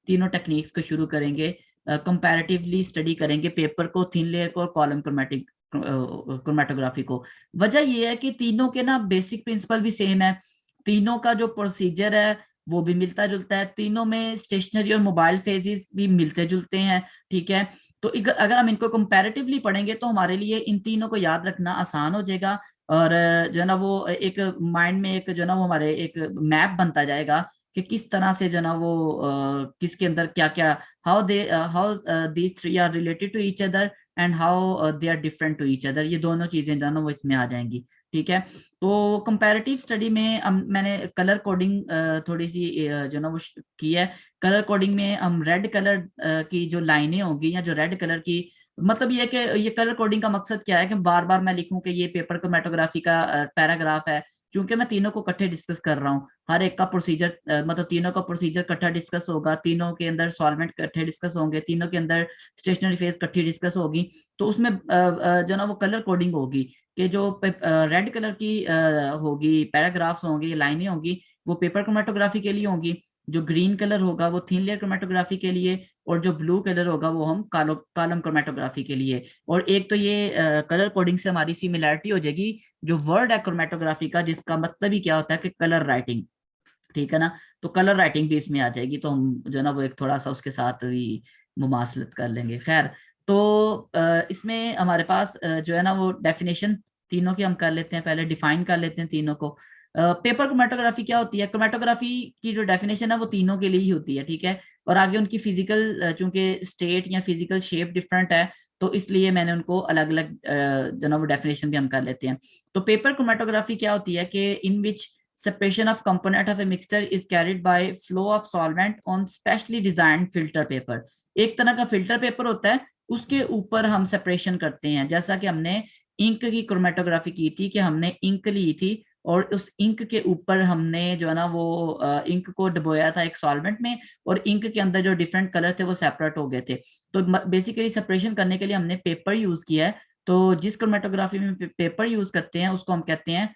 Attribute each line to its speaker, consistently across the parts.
Speaker 1: तीनों टेक्निक्स को शुरू करेंगे, कंपैरेटिवली स्टडी करेंगे पेपर को, थिन लेयर को और कॉलम क्रोमेटोग्राफी को। वजह ये है कि तीनों के ना बेसिक प्रिंसिपल भी सेम है, तीनों का जो प्रोसीजर है वो भी मिलता जुलता है, तीनों में स्टेशनरी और मोबाइल फेजेस भी मिलते जुलते हैं। ठीक है, तो अगर हम इनको कंपैरेटिवली पढ़ेंगे तो हमारे लिए इन तीनों को याद रखना आसान हो जाएगा। और जो है ना वो एक माइंड में एक जो है ना वो हमारे एक मैप बनता जाएगा कि किस तरह से जो है ना वो किसके अंदर क्या क्या, how these three are related to each other and how they are different to each other, ये दोनों चीजें जो है ना वो इसमें आ जाएंगी। ठीक है, तो कंपैरेटिव स्टडी में मैंने कलर कोडिंग थोड़ी सी जो ना वो की है। कलर कोडिंग में हम रेड कलर की जो लाइनें होंगी या जो रेड कलर की, मतलब ये है कि ये कलर कोडिंग का मकसद क्या है कि बार बार मैं लिखूं कि ये पेपर क्रोमेटोग्राफी का पैराग्राफ है। क्योंकि मैं तीनों को इकट्ठे डिस्कस कर रहा हूँ, हर एक का प्रोसीजर मतलब तीनों का प्रोसीजर इकट्ठा डिस्कस होगा, तीनों के अंदर सॉल्वेंट इकट्ठे डिस्कस होंगे, तीनों के अंदर स्टेशनरी फेज इकट्ठी डिस्कस होगी। तो उसमें जो ना वो कलर कोडिंग होगी कि जो रेड कलर की होगी पैराग्राफ्स होंगी, लाइनें होंगी, वो पेपर क्रोमेटोग्राफी के लिए होंगी। जो ग्रीन कलर होगा वो थिन लेयर क्रोमेटोग्राफी के लिए, और जो ब्लू कलर होगा वो हम कॉलम क्रोमेटोग्राफी के लिए। और एक तो ये कलर कोडिंग से हमारी सिमिलैरिटी हो जाएगी जो वर्ड है क्रोमेटोग्राफी का, जिसका मतलब ही क्या होता है कि कलर राइटिंग। ठीक है ना, तो कलर राइटिंग भी इसमें आ जाएगी, तो हम जो है ना वो एक थोड़ा सा उसके साथ भी मुमासलत कर लेंगे। खैर, तो इसमें हमारे पास जो है ना वो डेफिनेशन तीनों की हम कर लेते हैं, पहले डिफाइन कर लेते हैं तीनों को। पेपर क्रोमेटोग्राफी क्या होती है? क्रोमेटोग्राफी की जो डेफिनेशन है वो तीनों के लिए ही होती है। ठीक है, और आगे उनकी फिजिकल चूंकि स्टेट या फिजिकल शेप डिफरेंट है, तो इसलिए मैंने उनको अलग अलग जो ना वो डेफिनेशन भी हम कर लेते हैं। तो पेपर क्रोमेटोग्राफी क्या होती है कि इन विच separation of component of a mixture is carried by flow of solvent on specially designed filter paper। एक तरह का फिल्टर पेपर होता है, उसके ऊपर हम सेपरेशन करते हैं, जैसा कि हमने इंक की क्रोमेटोग्राफी की थी कि हमने इंक ली थी और उस इंक के ऊपर हमने जो है ना वो इंक को डुबोया था एक सॉल्वेंट में, और इंक के अंदर जो डिफरेंट कलर थे वो सेपरेट हो गए थे। तो बेसिकली सेपरेशन करने के लिए हमने पेपर यूज किया है। तो जिस क्रोमेटोग्राफी में पेपर यूज करते हैं उसको हम कहते हैं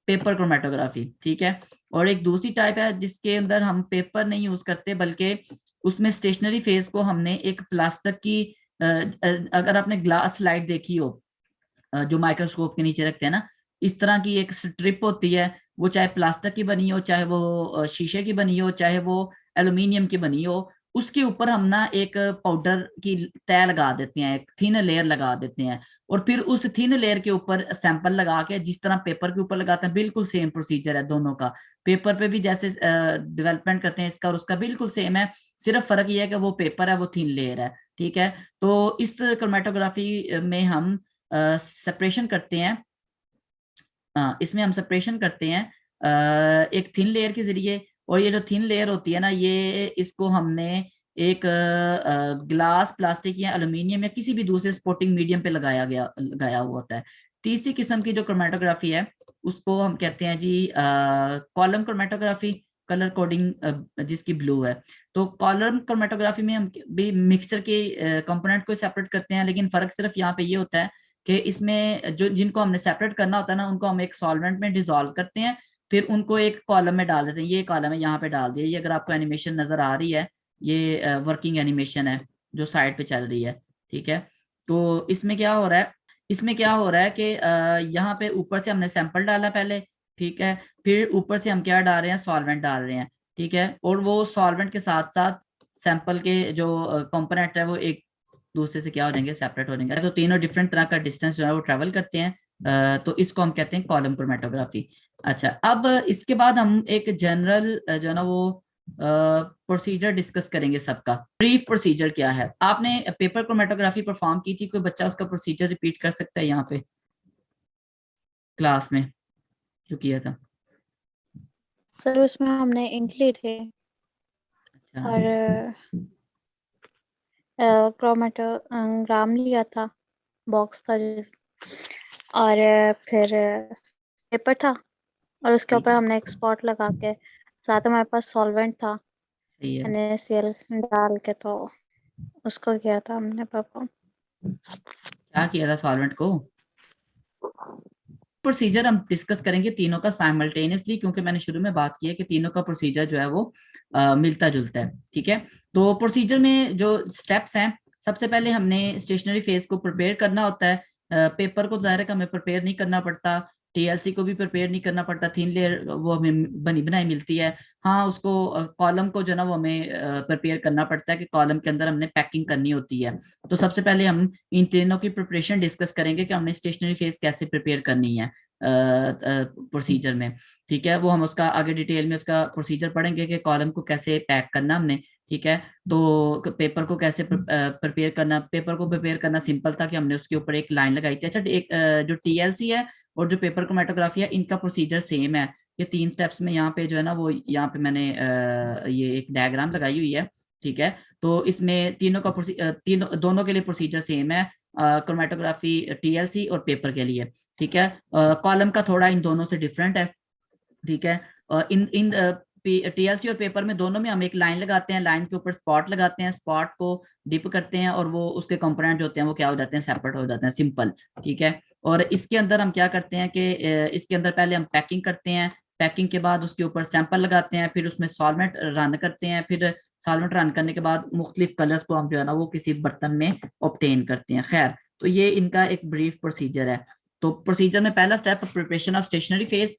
Speaker 1: पेपर क्रोमेटोग्राफी। ठीक है, और एक दूसरी टाइप है जिसके अंदर हम पेपर नहीं यूज करते, बल्कि उसमें स्टेशनरी फेज को हमने एक प्लास्टिक की अगर आपने ग्लास स्लाइड देखी हो जो माइक्रोस्कोप के नीचे रखते हैं ना, इस तरह की एक स्ट्रिप होती है, वो चाहे प्लास्टिक की बनी हो, चाहे वो शीशे की बनी हो, चाहे वो एल्यूमिनियम की बनी हो, उसके ऊपर हम ना एक पाउडर की तय लगा देते हैं, एक थिन लेयर लगा देते हैं। और फिर उस थिन लेयर के ऊपर सैंपल लगा के जिस तरह पेपर के ऊपर लगाते हैं, बिल्कुल सेम प्रोसीजर है दोनों का। पेपर पे भी जैसे डेवलपमेंट करते हैं इसका और उसका बिल्कुल सेम है, सिर्फ फर्क ये है कि वो पेपर है वो थिन लेयर है। ठीक है, तो इस क्रोमेटोग्राफी में हम सेपरेशन करते हैं, इसमें हम सेपरेशन करते हैं एक थिन लेयर के जरिए। और ये जो थिन लेयर होती है ना, ये इसको हमने एक ग्लास, प्लास्टिक या एल्यूमिनियम या किसी भी दूसरे स्पोर्टिंग मीडियम पे लगाया हुआ होता है। तीसरी किस्म की जो क्रोमेटोग्राफी है उसको हम कहते हैं G column chromatography, colour coding जिसकी ब्लू है। तो कॉलम क्रोमेटोग्राफी में हम भी मिक्सचर के कंपोनेंट को सेपरेट करते हैं, लेकिन फर्क सिर्फ यहाँ पे ये होता है कि इसमें जो जिनको हमने सेपरेट करना होता है ना, उनको हम एक सॉल्वेंट में डिसॉल्व करते हैं, फिर उनको एक कॉलम में डाल देते हैं। ये कॉलम है, यहाँ पे डाल दिया। ये अगर आपको एनिमेशन नजर आ रही है, ये वर्किंग एनिमेशन है जो साइड पे चल रही है। ठीक है, तो इसमें क्या हो रहा है, इसमें क्या हो रहा है कि यहाँ पे ऊपर से हमने सैंपल डाला पहले। ठीक है, फिर ऊपर से हम क्या डाल रहे हैं, सॉल्वेंट डाल रहे हैं। ठीक है, और वो सॉल्वेंट के साथ साथ सैंपल के जो कंपोनेंट है वो एक दूसरे से क्या हो जाएंगे, सेपरेट हो जाएंगे। तो तीनों डिफरेंट तरह का डिस्टेंस जो है वो ट्रेवल करते हैं। तो इसको हम कहते हैं कॉलम क्रोमेटोग्राफी। अच्छा, अब इसके बाद हम एक जनरल जो है ना वो प्रोसीजर डिस्कस करेंगे सबका। ब्रीफ प्रोसीजर क्या है, आपने पेपर क्रोमेटोग्राफी परफॉर्म की थी, कोई बच्चा उसका प्रोसीजर रिपीट कर सकता है यहाँ पे क्लास में जो किया था?
Speaker 2: सर उसमें हमने इंक ली थी
Speaker 1: अच्छा।
Speaker 2: और क्रोमेटोग्राम लिया था, बॉक्स था और फिर पेपर था, और उसके
Speaker 1: ठीक
Speaker 2: ऊपर
Speaker 1: है,
Speaker 2: हमने एक स्पॉट लगा के, साथ में हमारे पास सॉल्वेंट था
Speaker 1: सही है।
Speaker 2: NaCl डाल के, तो उसको किया था हमने परफॉर्म।
Speaker 1: क्या किया था सॉल्वेंट को? प्रोसीजर हम डिस्कस करेंगे तीनों का साइमल्टेनियसली, क्योंकि मैंने शुरू में बात की है कि तीनों का प्रोसीजर जो है वो मिलता जुलता है। ठीक है, तो प्रोसीजर में जो स्टेप्स हैं, सबसे पहले हमने स्टेशनरी फेज को प्रिपेयर करना होता है। पेपर को ज़ाहिर है कि हमें प्रिपेयर नहीं करना पड़ता, टीएलसी को भी प्रिपेयर नहीं करना पड़ता, थिन लेयर वो हमें बनी बनाई मिलती है। हाँ, उसको कॉलम को जो ना वो हमें प्रिपेयर करना पड़ता है कि कॉलम के अंदर हमने पैकिंग करनी होती है। तो सबसे पहले हम इन तीनों की प्रिपरेशन डिस्कस करेंगे कि हमने स्टेशनरी फेज कैसे प्रिपेयर करनी है प्रोसीजर में। ठीक है, वो हम उसका आगे डिटेल में उसका प्रोसीजर पढ़ेंगे कि कॉलम को कैसे पैक करना हमने। ठीक है, तो पेपर को कैसे प्रिपेयर करना। पेपर को प्रिपेयर करना सिंपल था कि हमने उसके ऊपर एक लाइन लगाई थी। अच्छा, एक जो टीएलसी है और जो पेपर क्रोमेटोग्राफी है, इनका प्रोसीजर सेम है। ये 3 स्टेप्स में यहाँ पे जो है ना वो यहाँ पे मैंने ये एक डायग्राम लगाई हुई है। ठीक है, तो इसमें तीनों का तीनों दोनों के लिए प्रोसीजर सेम है, क्रोमेटोग्राफी, टीएलसी और पेपर के लिए। ठीक है, कॉलम का थोड़ा इन दोनों से डिफरेंट है। ठीक है, इन इन टीएलसी और पेपर में दोनों में हम एक लाइन लगाते हैं, लाइन के ऊपर स्पॉट लगाते हैं, स्पॉट को डिप करते हैं और वो उसके कंपोनेंट जो होते हैं वो क्या हो जाते हैं, सेपरेट हो जाते हैं, सिंपल। ठीक है, और इसके अंदर हम क्या करते हैं कि इसके अंदर पहले हम पैकिंग करते हैं, पैकिंग के बाद उसके ऊपर सैंपल लगाते हैं, फिर उसमें सॉल्वेंट रन करते हैं, फिर सॉल्वेंट रन करने के बाद मुख्तलिफ कलर्स को हम जो है ना वो किसी बर्तन में ऑब्टेन करते हैं। खैर, तो ये इनका एक ब्रीफ प्रोसीजर है। तो प्रोसीजर में पहला step preparation of stationary phase,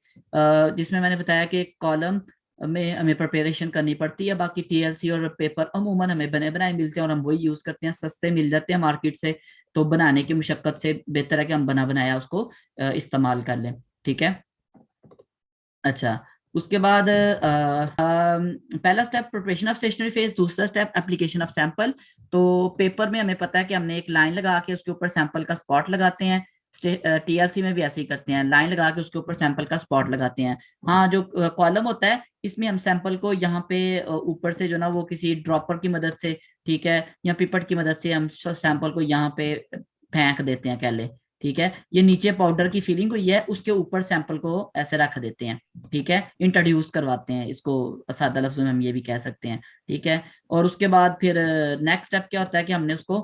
Speaker 1: जिसमें मैंने बताया कि कॉलम में हमें प्रिपरेशन करनी पड़ती है। बाकी टीएलसी और पेपर अमूमन हमें बने बनाए मिलते हैं और हम वही यूज करते हैं, सस्ते मिल जाते हैं मार्केट से। तो बनाने की मुशक्कत से बेहतर है कि हम बना बनाया उसको इस्तेमाल कर लें। ठीक है, अच्छा, उसके बाद पहला step preparation of stationary phase, दूसरा स्टेप एप्लीकेशन ऑफ सैंपल। तो पेपर में हमें पता है कि हमने एक लाइन लगा के उसके ऊपर सैंपल का स्पॉट लगाते हैं। टीएलसी में भी ऐसे ही करते हैं, लाइन लगा के उसके ऊपर सैंपल का स्पॉट लगाते हैं। हाँ, जो कॉलम होता है इसमें हम सैंपल को यहाँ पे ऊपर से जो ना वो किसी ड्रॉपर की मदद से, ठीक है, या पिपट की मदद से हम सैंपल को यहाँ पे फेंक देते हैं, कह ले। ठीक है, ये नीचे पाउडर की फिलिंग हुई है, उसके ऊपर सैंपल को ऐसे रख देते हैं। ठीक है, इंट्रोड्यूस करवाते हैं इसको, सादा लफ्जों में हम ये भी कह सकते हैं। ठीक है, और उसके बाद फिर नेक्स्ट स्टेप क्या होता है कि हमने उसको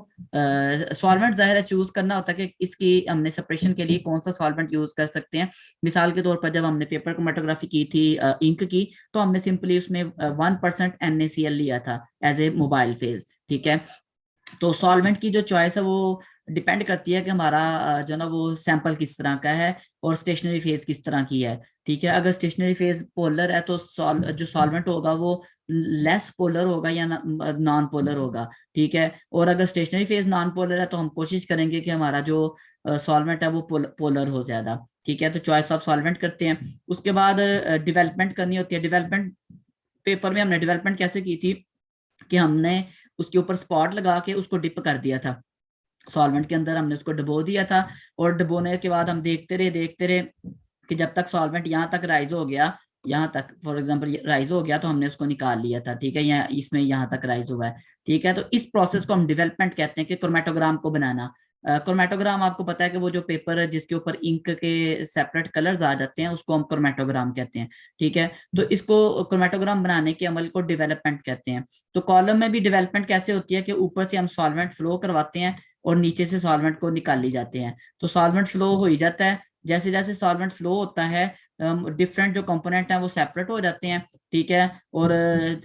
Speaker 1: सॉल्वेंट जाहिर है चूज करना होता है कि इसकी हमने सेपरेशन के लिए कौन सा सॉल्वेंट यूज कर सकते हैं। मिसाल के तौर पर जब हमने पेपर क्रोमेटोग्राफी की थी इंक की, तो हमने सिंपली उसमें 1% NaCl लिया था एज ए मोबाइल फेज। ठीक है, तो सॉल्वेंट की जो चॉइस है वो डिपेंड करती है कि हमारा जो ना वो सैंपल किस तरह का है और स्टेशनरी फेज किस तरह की है। ठीक है, अगर स्टेशनरी फेज पोलर है तो जो सॉल्वेंट होगा वो लेस पोलर होगा या नॉन पोलर होगा। ठीक है, और अगर स्टेशनरी फेज नॉन पोलर है तो हम कोशिश करेंगे कि हमारा जो सॉल्वेंट है वो पोलर हो ज्यादा। ठीक है, तो चॉइस ऑफ सॉल्वेंट करते हैं। उसके बाद डेवलपमेंट करनी होती है। डेवलपमेंट पेपर में हमने डेवलपमेंट कैसे की थी कि हमने उसके ऊपर स्पॉट लगा के उसको डिप कर दिया था सॉल्वेंट के अंदर, हमने उसको डुबो दिया था। और डुबोने के बाद हम देखते रहे कि जब तक सॉल्वेंट यहाँ तक राइज हो गया, यहाँ तक फॉर एग्जांपल राइज हो गया तो हमने उसको निकाल लिया था। ठीक है, यहाँ इसमें यहाँ तक राइज हुआ है। ठीक है, तो इस प्रोसेस को हम डेवलपमेंट कहते हैं कि क्रोमेटोग्राम को बनाना। क्रोमेटोग्राम आपको पता है कि वो जो पेपर है जिसके ऊपर इंक के सेपरेट कलर्स आ जाते हैं उसको हम क्रोमेटोग्राम कहते हैं। ठीक है, तो इसको क्रोमेटोग्राम बनाने के अमल को डेवलपमेंट कहते हैं। तो कॉलम में भी डेवलपमेंट कैसे होती है कि ऊपर से हम सॉल्वेंट फ्लो करवाते हैं और नीचे से सॉल्वेंट को निकाल ली जाते हैं। तो सॉल्वेंट फ्लो हो ही जाता है, जैसे जैसे सॉल्वेंट फ्लो होता है डिफरेंट जो कंपोनेंट हैं वो सेपरेट हो जाते हैं। ठीक है, और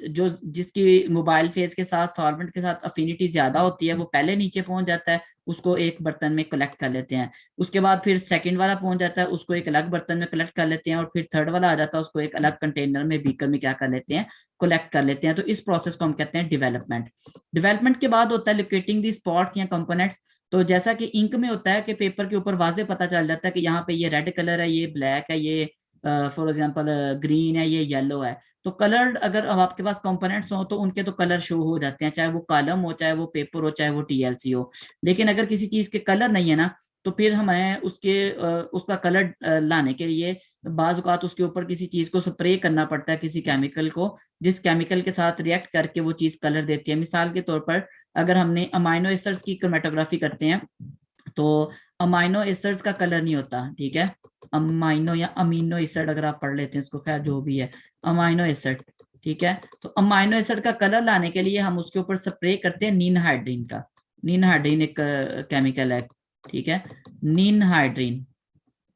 Speaker 1: जो जिसकी मोबाइल फेज के साथ सॉल्वेंट के साथ अफिनिटी ज्यादा होती है वो पहले नीचे पहुंच जाता है, उसको एक बर्तन में कलेक्ट कर लेते हैं। उसके बाद फिर सेकंड वाला पहुंच जाता है, उसको एक अलग बर्तन में कलेक्ट कर लेते हैं, और फिर थर्ड वाला आ जाता है, उसको एक अलग कंटेनर में बीकर में क्या कर लेते हैं, कलेक्ट कर लेते हैं। तो इस प्रोसेस को हम कहते हैं डेवलपमेंट। डेवलपमेंट के बाद होता है लोकेटिंग दी स्पॉट्स या कंपोनेंट्स। तो जैसा कि इंक में होता है कि पेपर के ऊपर वाजे पता चल जाता है कि यहाँ पे ये रेड कलर है, ये ब्लैक है, ये फॉर एग्जांपल ग्रीन है, ये येलो है। तो कलर अगर अब आपके पास कंपोनेंट्स हो तो उनके तो कलर शो हो जाते हैं, चाहे वो कॉलम हो, चाहे वो पेपर हो, चाहे वो टीएलसी हो। लेकिन अगर किसी चीज के कलर नहीं है ना, तो फिर हमें उसका कलर लाने के लिए बाज औक़ात उसके ऊपर किसी चीज को स्प्रे करना पड़ता है, किसी केमिकल को, जिस केमिकल के साथ रिएक्ट करके वो चीज कलर देती है। मिसाल के तौर पर अगर हमने अमाइनो एसिड्स की क्रोमेटोग्राफी करते हैं तो अमाइनो एसिड्स का कलर नहीं होता। ठीक है, अमाइनो या अमीनो एसिड अगर आप पढ़ लेते हैं इसको, खैर जो भी है, अमाइनो एसिड। ठीक है, तो अमाइनो एसिड का कलर लाने के लिए हम उसके ऊपर स्प्रे करते हैं नीन हाइड्रीन का। नीन हाइड्रीन एक केमिकल है। ठीक है, नीन हाइड्रीन।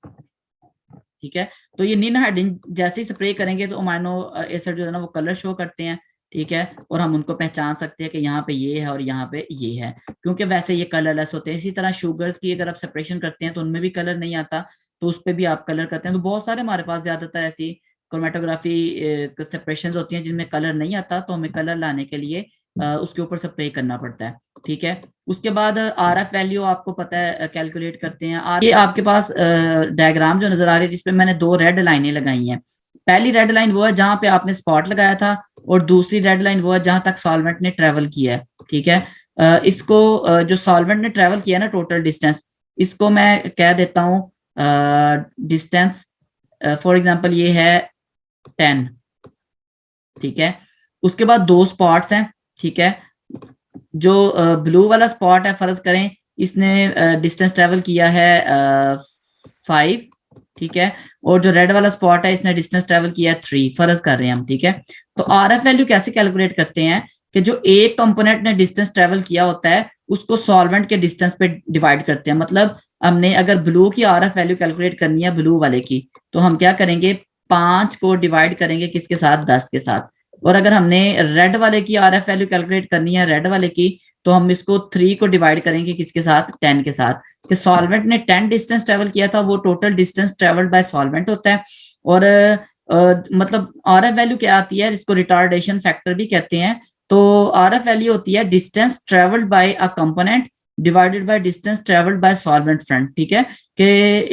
Speaker 1: ठीक है, तो ये नीन हाइड्रीन जैसे ही स्प्रे करेंगे तो अमाइनो एसिड जो है ना वो कलर शो करते हैं। ठीक है, और हम उनको पहचान सकते हैं कि यहाँ पे ये है और यहाँ पे ये है, क्योंकि वैसे ये कलरलेस होते हैं। इसी तरह शुगर्स की अगर आप सेपरेशन करते हैं तो उनमें भी कलर नहीं आता, तो उस पर भी आप कलर करते हैं। तो बहुत सारे हमारे पास ज्यादातर ऐसी क्रोमेटोग्राफी सेपरेशन होती हैं जिनमें कलर नहीं आता, तो हमें कलर लाने के लिए उसके ऊपर स्प्रे करना पड़ता है। ठीक है, उसके बाद आर एफ वैल्यू आपको पता है कैलकुलेट करते हैं। ये आपके पास डायग्राम जो नजर आ रही है जिसपे मैंने दो रेड लाइनें लगाई हैं। पहली रेड लाइन वो है जहां पे आपने स्पॉट लगाया था, और दूसरी रेड लाइन वो है जहां तक सॉल्वेंट ने ट्रेवल किया है। ठीक है, इसको जो सॉल्वेंट ने ट्रेवल किया ना टोटल डिस्टेंस, इसको मैं कह देता हूँ डिस्टेंस, फॉर एग्जांपल ये है 10। ठीक है, उसके बाद दो स्पॉट्स हैं। ठीक है, जो ब्लू वाला स्पॉट है, फर्ज करें इसने डिस्टेंस ट्रेवल किया है 5। ठीक है, और जो रेड वाला स्पॉट है इसने डिस्टेंस ट्रेवल किया है 3, फर्ज कर रहे हैं हम। ठीक है, तो आर एफ वैल्यू कैसे कैलकुलेट करते हैं कि जो एक कंपोनेंट ने डिस्टेंस ट्रेवल किया होता है उसको सॉल्वेंट के डिस्टेंस पे डिवाइड करते हैं। मतलब हमने अगर ब्लू की आर एफ वैल्यू कैलकुलेट करनी है ब्लू वाले की, तो हम क्या करेंगे, 5 को डिवाइड करेंगे किसके साथ, 10 के साथ। और अगर हमने रेड वाले की आर एफ वैल्यू कैलकुलेट करनी है रेड वाले की, तो हम इसको 3 को डिवाइड करेंगे किसके साथ, 10 के साथ। कि सॉल्वेंट ने 10 डिस्टेंस ट्रेवल किया था, वो total distance travelled by solvent होता है। और मतलब आर एफ वैल्यू क्या आती है, इसको रिटार्डेशन फैक्टर भी कहते हैं। तो आर एफ वैल्यू होती है distance travelled by a component divided by distance travelled by solvent front. ठीक है, कि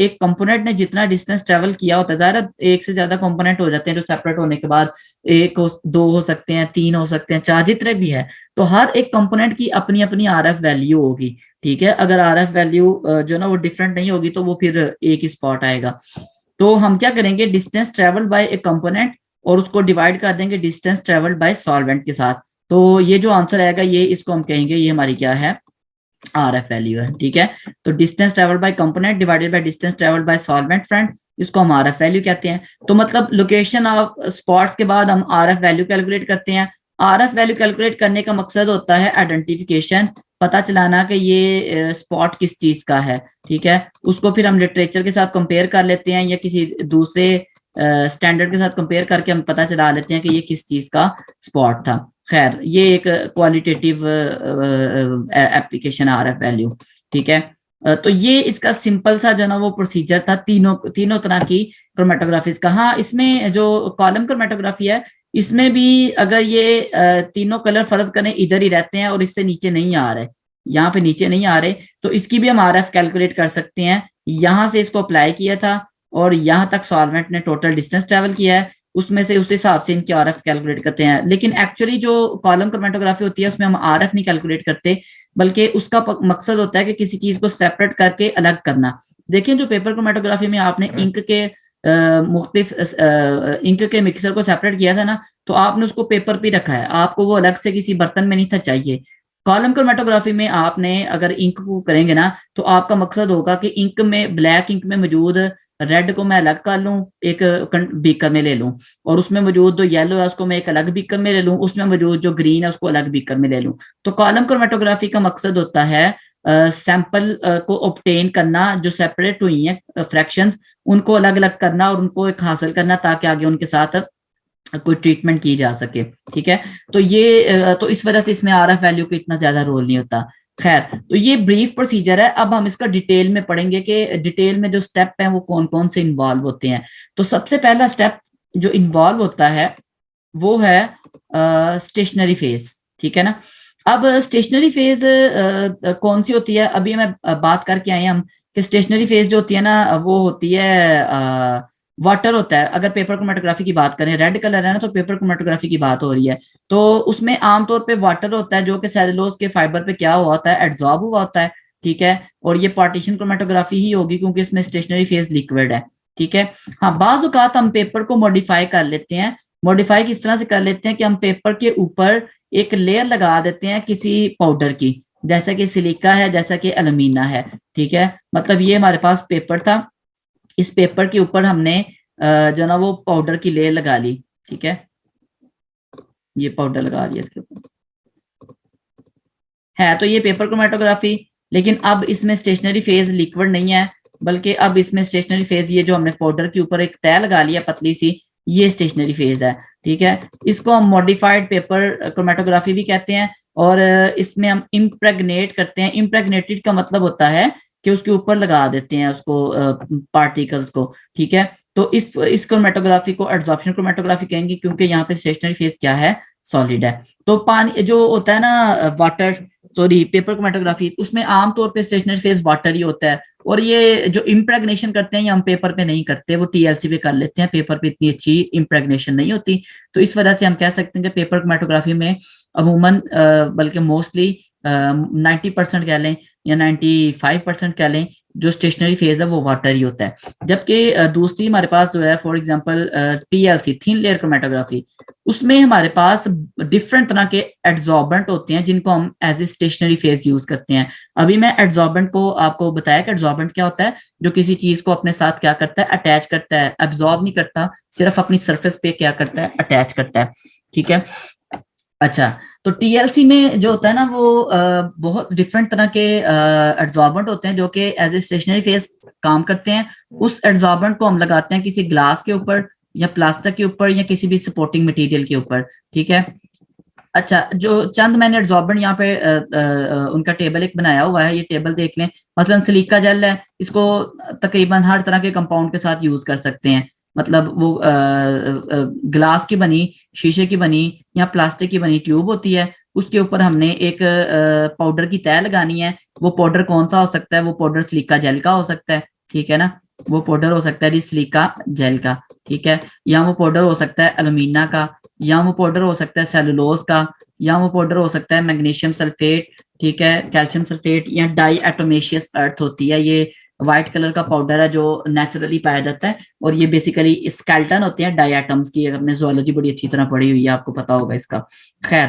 Speaker 1: एक कंपोनेंट ने जितना डिस्टेंस ट्रेवल किया होता है, ज़ाहिर एक से ज्यादा कंपोनेंट हो जाते हैं जो सेपरेट होने के बाद, एक हो, दो हो सकते हैं, 3 हो सकते हैं, 4, जितने भी है, तो हर एक कंपोनेंट की अपनी अपनी आर एफ वैल्यू होगी। ठीक है, अगर आर एफ वैल्यू जो ना वो डिफरेंट नहीं होगी तो वो फिर एक ही स्पॉट आएगा। तो हम क्या करेंगे, distance travelled by A component और उसको डिवाइड कर देंगे डिस्टेंस ट्रेवल्ड बाय सॉल्वेंट के साथ। तो ये जो आंसर आएगा ये, इसको हम कहेंगे ये हमारी क्या है, आर एफ वैल्यू है। ठीक है, तो distance travelled by component divided by distance travelled by solvent front, इसको हम आर एफ वैल्यू कहते हैं। तो मतलब लोकेशन ऑफ स्पॉट्स के बाद हम आर एफ वैल्यू कैलकुलेट करते हैं। आर एफ वैल्यू कैलकुलेट करने का मकसद होता है आइडेंटिफिकेशन, पता चलाना कि ये स्पॉट किस चीज का है। ठीक है, उसको फिर हम लिटरेचर के साथ कंपेयर कर लेते हैं या किसी दूसरे स्टैंडर्ड के साथ कंपेयर करके हम पता चला लेते हैं कि ये किस चीज का स्पॉट था। खैर, ये एक qualitative application R F value. ठीक है, तो ये इसका सिंपल सा जो ना वो प्रोसीजर था तीनों तीनों तरह की क्रोमेटोग्राफीज का। हाँ, इसमें जो कॉलम क्रोमेटोग्राफी है इसमें भी अगर ये तीनों कलर फर्ज करें इधर ही रहते हैं और इससे नीचे नहीं आ रहे, यहाँ पे नीचे नहीं आ रहे, तो इसकी भी हम आर एफ कैलकुलेट कर सकते हैं। यहाँ से इसको अप्लाई किया था और यहाँ तक सॉल्वेंट ने टोटल डिस्टेंस ट्रेवल किया है, उसमें से उस हिसाब से इनकी आर एफ कैलकुलेट करते हैं। लेकिन एक्चुअली जो कॉलम क्रोमेटोग्राफी होती है उसमें हम आर एफ नहीं कैलकुलेट करते, बल्कि उसका मकसद होता है कि किसी चीज को सेपरेट करके अलग करना। देखिए, जो पेपर क्रोमेटोग्राफी में आपने इंक के मुख्तलिफ इंक के मिक्सर को सेपरेट किया था ना, तो आपने उसको पेपर पे रखा है, आपको वो अलग से किसी बर्तन में नहीं था चाहिए। कॉलम क्रोमेटोग्राफी में आपने अगर इंक को करेंगे ना, तो आपका मकसद होगा कि इंक में, ब्लैक इंक में मौजूद रेड को मैं अलग कर लूं, एक बीकर में ले लूं, और उसमें मौजूद जो येलो है उसको मैं एक अलग बीकर में ले लूं, उसमें मौजूद जो ग्रीन है उसको अलग बीकर में ले लूं। तो कॉलम क्रोमेटोग्राफी का मकसद होता है सैंपल को ऑब्टेन करना, जो सेपरेट हुई हैं फ्रैक्शंस उनको अलग अलग करना और उनको एक हासिल करना, ताकि आगे उनके साथ कोई ट्रीटमेंट की जा सके। ठीक है, तो ये तो इस वजह से इसमें आर एफ वैल्यू का इतना ज्यादा रोल नहीं होता। खैर, तो ये ब्रीफ प्रोसीजर है। अब हम इसका डिटेल में पढ़ेंगे कि डिटेल में जो स्टेप हैं वो कौन कौन से इन्वॉल्व होते हैं। तो सबसे पहला स्टेप जो इन्वॉल्व होता है वो है स्टेशनरी फेज। ठीक है ना, अब स्टेशनरी फेज कौन सी होती है, अभी मैं बात करके आए हम कि स्टेशनरी फेज जो होती है ना वो होती है वाटर होता है। अगर पेपर क्रोमेटोग्राफी की बात करें, रेड कलर है ना, तो पेपर क्रोमेटोग्राफी की बात हो रही है, तो उसमें आमतौर पे वाटर होता है जो कि सेलुलोज के फाइबर पे क्या हुआ होता है, एड्सॉर्ब हुआ होता है। ठीक है, और ये पार्टीशन क्रोमेटोग्राफी ही होगी क्योंकि इसमें स्टेशनरी फेज लिक्विड है। ठीक है, हाँ, बाज औकात हम पेपर को मॉडिफाई कर लेते हैं। मॉडिफाई किस तरह से कर लेते हैं कि हम पेपर के ऊपर एक लेयर लगा देते हैं किसी पाउडर की, जैसा कि सिलिका है, जैसा कि एल्यूमिना है। ठीक है, मतलब ये हमारे पास पेपर था, इस पेपर के ऊपर हमने जो ना वो पाउडर की लेयर लगा ली। ठीक है, ये पाउडर लगा लिया इसके ऊपर है, तो ये पेपर क्रोमेटोग्राफी। लेकिन अब इसमें स्टेशनरी फेज लिक्विड नहीं है, बल्कि अब इसमें स्टेशनरी फेज, ये जो हमने पाउडर के ऊपर एक तय लगा लिया पतली सी, ये स्टेशनरी फेज है। ठीक है। इसको हम मॉडिफाइड पेपर क्रोमेटोग्राफी भी कहते हैं। और इसमें हम इम्प्रेग्नेट करते हैं। इम्प्रेग्नेटेड का मतलब होता है कि उसके ऊपर लगा देते हैं उसको, पार्टिकल्स को, ठीक है। तो इस क्रोमेटोग्राफी को एडजॉर्प्शन क्रोमेटोग्राफी कहेंगे, क्योंकि यहाँ पे स्टेशनरी फेज क्या है, सॉलिड है। तो पानी जो होता है ना, वाटर, सॉरी पेपर क्रोमेटोग्राफी, उसमें आमतौर पे स्टेशनरी फेज वाटर ही होता है। और ये जो इम्प्रेग्नेशन करते हैं ये हम पेपर पे नहीं करते, वो टीएलसी पे कर लेते हैं, पेपर पे इतनी अच्छी इम्प्रेग्नेशन नहीं होती। तो इस वजह से हम कह सकते हैं कि पेपर क्रोमेटोग्राफी में अमूमन, बल्कि मोस्टली 90% कह लें या 95% कह लें, जो स्टेशनरी फेज है वो वाटर ही होता है। जबकि दूसरी हमारे पास जो है, for example TLC, thin layer chromatography, उसमें हमारे पास डिफरेंट तरह के एड्सॉर्बेंट होते हैं जिनको हम as a stationary phase use करते हैं। अभी मैं एड्सॉर्बेंट को आपको बताया कि एड्सॉर्बेंट क्या होता है, जो किसी चीज को अपने साथ क्या करता है, अटैच करता है, एब्जॉर्ब नहीं करता, सिर्फ अपनी सरफेस पे क्या करता है, अटैच करता है, ठीक है। अच्छा, तो टीएलसी में जो होता है ना, वो बहुत डिफरेंट तरह के एड्सॉर्बेंट होते हैं जो कि एज ए स्टेशनरी फेस काम करते हैं। उस एड्सॉर्बेंट को हम लगाते हैं किसी ग्लास के ऊपर या प्लास्टिक के ऊपर या किसी भी सपोर्टिंग मटेरियल के ऊपर, ठीक है। अच्छा, जो चंद मैंने एड्सॉर्बेंट यहाँ पे उनका टेबल एक बनाया हुआ है, ये टेबल देख लें। मसलन सिलिका जेल है, इसको तकरीबन हर तरह के कंपाउंड के साथ यूज कर सकते हैं। मतलब वो ग्लास की बनी, शीशे की बनी या प्लास्टिक की बनी ट्यूब होती है, उसके ऊपर हमने एक पाउडर की तह लगानी है। वो पाउडर कौन सा हो सकता है, वो पाउडर सिलिका जेल का हो सकता है, ठीक है ना। वो पाउडर हो सकता है जी सिलिका जेल का, ठीक है। या वो पाउडर हो सकता है एल्यूमिना का, या वो पाउडर हो सकता है सेलुलोज का, या वो पाउडर हो सकता है मैग्नीशियम सल्फेट, ठीक है, कैल्शियम सल्फेट, या डाई एटोमेशियस अर्थ होती है, ये व्हाइट कलर का पाउडर है जो नेचुरली पाया जाता है। और ये बेसिकली स्केल्टन होते हैं डाई एटम्स की, हमने जूलॉजी बड़ी अच्छी तरह पढ़ी हुई है, आपको पता होगा इसका। खैर,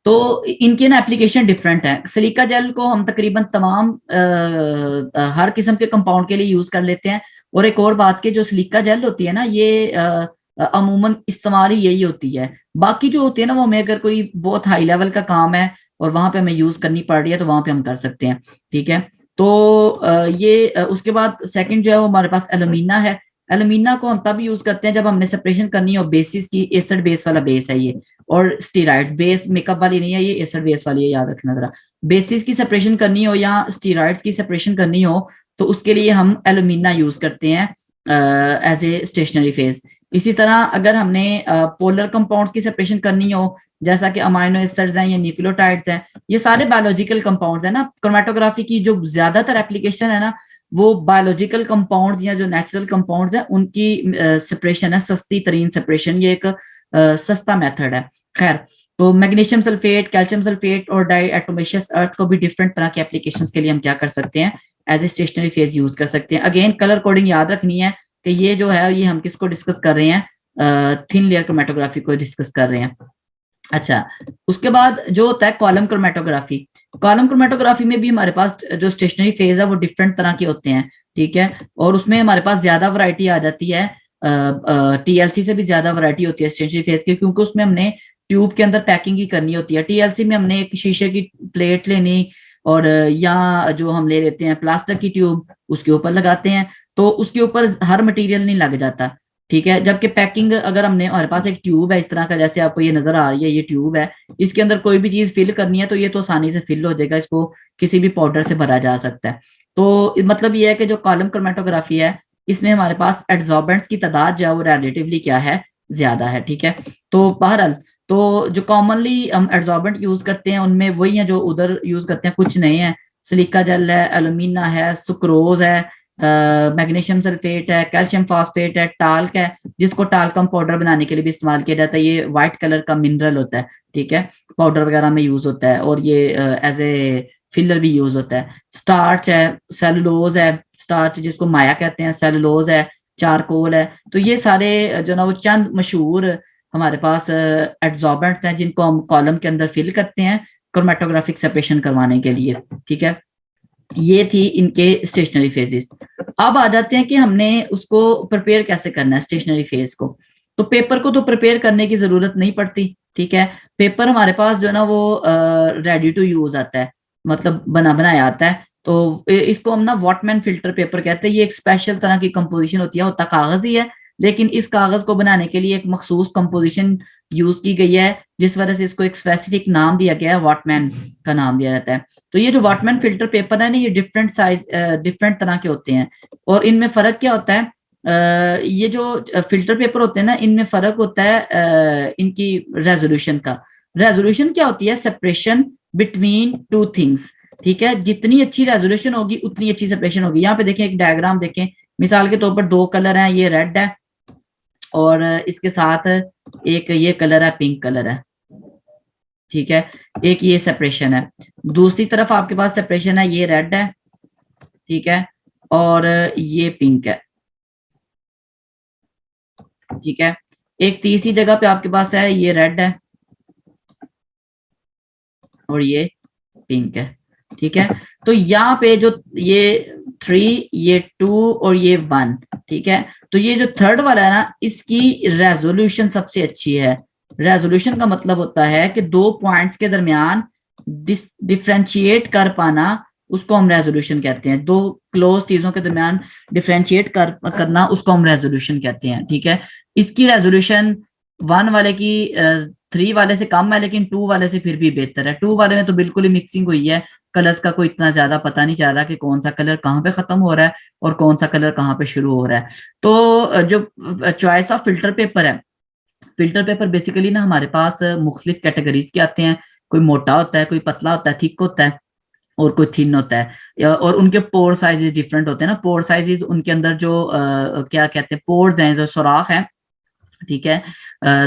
Speaker 1: तो इनके ना एप्लीकेशन डिफरेंट है। सिलिका जेल को हम तकरीबन तमाम हर किस्म के कंपाउंड के लिए यूज कर लेते हैं। और एक और बात, के जो सिलिका जेल होती है ना, ये अमूमन इस्तेमाल ही यही होती है। बाकी जो होती है ना, वो हमें अगर कोई बहुत हाई लेवल का काम है और वहां पे हमें यूज करनी पड़ रही है, तो वहां पे हम कर सकते हैं, ठीक है। तो उसके बाद सेकंड जो है वो हमारे पास एल्यूमिना है। एल्यूमिना को हम तब यूज करते हैं जब हमने सेपरेशन करनी हो बेसिस की, एसिड बेस वाला बेस है ये। और स्टीराइड्स, बेस मेकअप वाली नहीं है ये, एसिड बेस वाली है, याद रखना जरा। बेसिस की सेपरेशन करनी हो या स्टीराइड्स की सेपरेशन करनी हो, तो उसके लिए हम एल्यूमिना यूज करते हैं एज ए स्टेशनरी फेज। इसी तरह अगर हमने पोलर कंपाउंड्स की सेपरेशन करनी हो, जैसा कि अमाइनो एसिड्स हैं या न्यूक्लियोटाइड्स हैं, ये सारे बायोलॉजिकल कंपाउंड्स हैं ना। क्रोमेटोग्राफी की जो ज्यादातर एप्लीकेशन है ना, वो बायोलॉजिकल कंपाउंड्स या जो नेचुरल कंपाउंड्स हैं उनकी सेपरेशन है, सस्ती तरीन सेपरेशन, ये एक सस्ता मेथड है। खैर, तो मैग्नीशियम सल्फेट, कैल्शियम सल्फेट और डाई एटोमेशियस अर्थ को भी डिफरेंट तरह के एप्लीकेशंस के लिए हम क्या कर सकते हैं, as a stationary phase use कर सकते हैं। अगेन कलर कोडिंग याद रखनी है कि ये जो है, ये हम किसको डिस्कस कर रहे हैं, थिन लेयर क्रोमेटोग्राफी को डिस्कस कर रहे हैं। अच्छा, उसके बाद जो होता है कॉलम क्रोमेटोग्राफी। कॉलम क्रोमेटोग्राफी में भी हमारे पास जो स्टेशनरी फेज है वो डिफरेंट तरह के होते हैं, ठीक है। और उसमें हमारे पास ज्यादा वैरायटी आ जाती है, टीएलसी से भी ज्यादा वैरायटी होती है स्टेशनरी फेज की, क्योंकि उसमें हमने ट्यूब के अंदर पैकिंग ही करनी होती है। टीएलसी में हमने एक शीशे की प्लेट लेनी, और या जो हम ले लेते हैं प्लास्टिक की ट्यूब, उसके ऊपर लगाते हैं, तो उसके ऊपर हर मटेरियल नहीं लग जाता, ठीक है। जबकि पैकिंग, अगर हमने, हमारे पास एक ट्यूब है इस तरह का, जैसे आपको ये नजर आ रही है, ये ट्यूब है, इसके अंदर कोई भी चीज फिल करनी है तो ये तो आसानी से फिल हो जाएगा, इसको किसी भी पाउडर से भरा जा सकता है। तो मतलब ये है कि जो कॉलम क्रोमेटोग्राफी है, इसमें हमारे पास एड्सॉर्बेंट्स की तादाद जो है वो रिलेटिवली क्या है, ज्यादा है, ठीक है। तो बहरहाल, तो जो कॉमनली हम एड्सॉर्बेंट यूज करते हैं उनमें वही है जो उधर यूज करते हैं, कुछ नहीं है। सिलिका जेल है, एल्यूमिना है, सुक्रोज है, मैग्नीशियम सल्फेट है, कैल्शियम फॉस्फेट है, टाल्क है, जिसको टाल्कम पाउडर बनाने के लिए भी इस्तेमाल किया जाता है। ये व्हाइट कलर का मिनरल होता है, ठीक है, पाउडर वगैरह में यूज होता है, और ये एज ए फिलर भी यूज होता है। स्टार्च है, सेलुलोज है, स्टार्च जिसको माया कहते हैं, सेलुलोज है, चारकोल है। तो ये सारे जो ना वो चंद मशहूर हमारे पास एड्सॉर्बेंट्स हैं जिनको हम कॉलम के अंदर फिल करते हैं क्रोमेटोग्राफिक सेपरेशन करवाने के लिए, ठीक है। ये थी इनके स्टेशनरी फेजेस। अब आ जाते हैं कि हमने उसको प्रिपेयर कैसे करना है स्टेशनरी फेज को। तो पेपर को तो प्रिपेयर करने की जरूरत नहीं पड़ती, ठीक है। पेपर हमारे पास जो है ना वो रेडी टू यूज आता है, मतलब बना बनाया आता है। तो इसको हम ना वॉटमैन फिल्टर पेपर कहते हैं। ये एक स्पेशल तरह की कंपोजिशन होती है, होता कागज ही है, लेकिन इस कागज को बनाने के लिए एक मखसूस कंपोजिशन यूज की गई है, जिस वजह से इसको एक स्पेसिफिक नाम दिया गया है, वॉटमैन का नाम दिया जाता है। तो ये जो वॉटमैन फिल्टर पेपर है ना, ये डिफरेंट साइज डिफरेंट तरह के होते हैं, और इनमें फर्क क्या होता है, ये जो फिल्टर पेपर होते हैं ना, इनमें फर्क होता है इनकी रेजोल्यूशन का। रेजोल्यूशन क्या होती है, सेपरेशन बिटवीन टू थिंग्स। ठीक है, जितनी अच्छी रेजोल्यूशन होगी उतनी अच्छी सेपरेशन होगी। यहाँ पे देखें, एक डायग्राम देखें, मिसाल के तौर पर दो कलर हैं, ये रेड है और इसके साथ एक ये कलर है, पिंक कलर है। ठीक है, एक ये सेपरेशन है। दूसरी तरफ आपके पास सेपरेशन है, ये रेड है, ठीक है, और ये पिंक है। ठीक है, एक तीसरी जगह पे आपके पास है, ये रेड है और ये पिंक है। ठीक है, तो यहाँ पे जो ये 3, ये 2 और ये 1, ठीक है, तो ये जो थर्ड वाला है ना, इसकी रेजोल्यूशन सबसे अच्छी है। रेजोल्यूशन का मतलब होता है कि दो पॉइंट्स के दरमियान डिफ्रेंशिएट कर पाना, उसको हम रेजोल्यूशन कहते हैं। दो क्लोज चीजों के दरमियान डिफ्रेंशिएट करना, उसको हम रेजोल्यूशन कहते हैं। ठीक है, इसकी रेजोल्यूशन 1 वाले की 3 वाले से कम है, लेकिन 2 वाले से फिर भी बेहतर है। 2 वाले में तो बिल्कुल ही मिक्सिंग हुई है, कलर्स का कोई इतना ज्यादा पता नहीं चल रहा कि कौन सा कलर कहाँ पे खत्म हो रहा है और कौन सा कलर कहाँ पे शुरू हो रहा है। तो जो चॉइस ऑफ फिल्टर पेपर है, फिल्टर पेपर बेसिकली ना हमारे पास मुख्तलिफ कैटेगरीज के आते हैं। कोई मोटा होता है, कोई पतला होता है, थिक होता है, और कोई थिन होता है, और उनके पोर साइजेस डिफरेंट होते हैं ना। पोर साइजेस, उनके अंदर जो क्या कहते हैं, पोर्स हैं, जो सुराख हैं, ठीक है,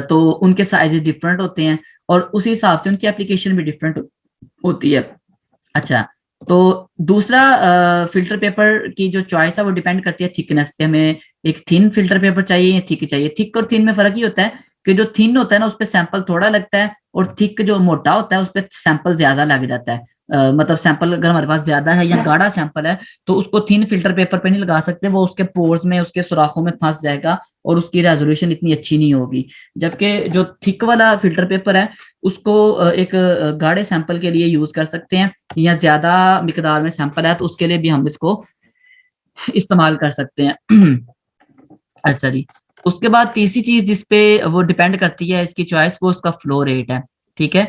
Speaker 1: तो उनके साइजेस डिफरेंट होते हैं और उसी हिसाब से उनकी एप्लीकेशन भी डिफरेंट होती है। अच्छा, तो दूसरा फिल्टर पेपर की जो चॉइस है वो डिपेंड करती है थिकनेस पे। हमें एक थिन फिल्टर पेपर चाहिए या थिक चाहिए। थिक और थिन में फर्क ही होता है कि जो थिन होता है ना, उस पर सैंपल थोड़ा लगता है, और थिक जो मोटा होता है उस पर सैंपल ज्यादा लग जाता है। मतलब सैंपल अगर हमारे पास ज्यादा है या गाढ़ा सैंपल है, तो उसको थिन फिल्टर पेपर पे नहीं लगा सकते, वो उसके पोर्स में, उसके सुराखों में फंस जाएगा और उसकी रेजोल्यूशन इतनी अच्छी नहीं होगी। जबकि जो थिक वाला फिल्टर पेपर है, उसको एक गाढ़े सैंपल के लिए यूज कर सकते हैं, या ज्यादा मिकदार में सैंपल है तो उसके लिए भी हम इसको इस्तेमाल कर सकते हैं। अच्छा जी, उसके बाद तीसरी चीज जिसपे वो डिपेंड करती है इसकी चॉइस, वो उसका फ्लो रेट है। ठीक है,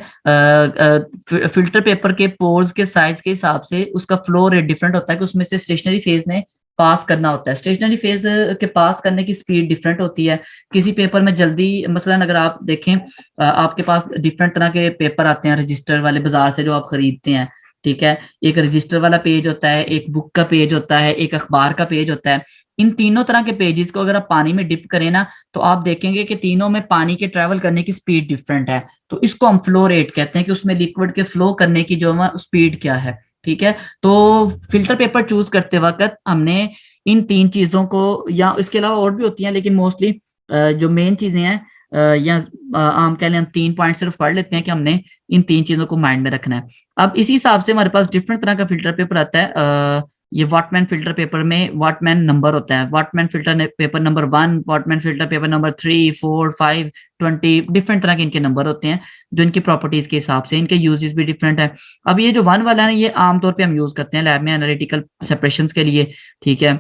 Speaker 1: फिल्टर पेपर के पोर्स के साइज के हिसाब से उसका फ्लो रेट डिफरेंट होता है कि उसमें से स्टेशनरी फेज ने पास करना होता है। स्टेशनरी फेज के पास करने की स्पीड डिफरेंट होती है। किसी पेपर में जल्दी, मसलन अगर आप देखें, आपके पास डिफरेंट तरह के पेपर आते हैं रजिस्टर वाले बाजार से जो आप खरीदते हैं। ठीक है, एक रजिस्टर वाला पेज होता है, एक बुक का पेज होता है, एक अखबार का पेज होता है। इन तीनों तरह के पेजेस को अगर आप पानी में डिप करें ना, तो आप देखेंगे कि तीनों में पानी के ट्रेवल करने की स्पीड डिफरेंट है। तो इसको हम फ्लो रेट कहते हैं कि उसमें लिक्विड के फ्लो करने की जो स्पीड क्या है। ठीक है, तो फिल्टर पेपर चूज करते वक्त हमने इन तीन चीजों को, या इसके अलावा और भी होती हैं, लेकिन मोस्टली जो मेन चीजें हैं, या आम कह लें, हम 3 पॉइंट सिर्फ पढ़ लेते हैं कि हमने इन 3 चीजों को माइंड में रखना है। अब इसी हिसाब से हमारे पास डिफरेंट तरह का फिल्टर पेपर आता है। ये वॉटमैन फिल्टर पेपर में वॉटमैन नंबर होता है। Whatman filter paper number 1, Whatman filter paper number 3, 4, 5, 20, different तरह के इनके नंबर होते हैं, जो इनकी प्रॉपर्टीज के हिसाब से। इनके यूजेस भी डिफरेंट है। अब ये जो 1 वाला है, ये आमतौर पे हम यूज करते हैं लैब में एनालिटिकल सेपरेशन के लिए। ठीक है,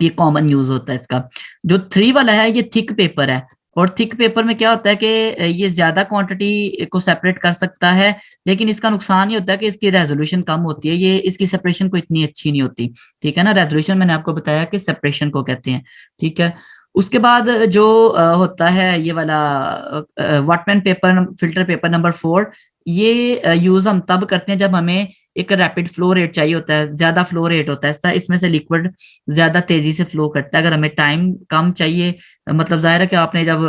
Speaker 1: ये कॉमन यूज होता है इसका। जो 3 वाला है, ये थिक पेपर है, और थिक पेपर में क्या होता है कि ये ज्यादा क्वांटिटी को सेपरेट कर सकता है, लेकिन इसका नुकसान ये होता है कि इसकी रेजोल्यूशन कम होती है, ये इसकी सेपरेशन को इतनी अच्छी नहीं होती। ठीक है ना, रेजोल्यूशन मैंने आपको बताया कि सेपरेशन को कहते हैं। ठीक है, उसके बाद जो होता है ये वाला वॉटमैन पेपर फिल्टर पेपर नंबर 4, ये यूज हम तब करते हैं जब हमें एक रैपिड फ्लो रेट चाहिए होता है, ज्यादा फ्लो रेट होता है इसमें से लिक्विड ज्यादा तेजी से फ्लो करता है। अगर हमें टाइम कम चाहिए, मतलब जाहिर है कि आपने जब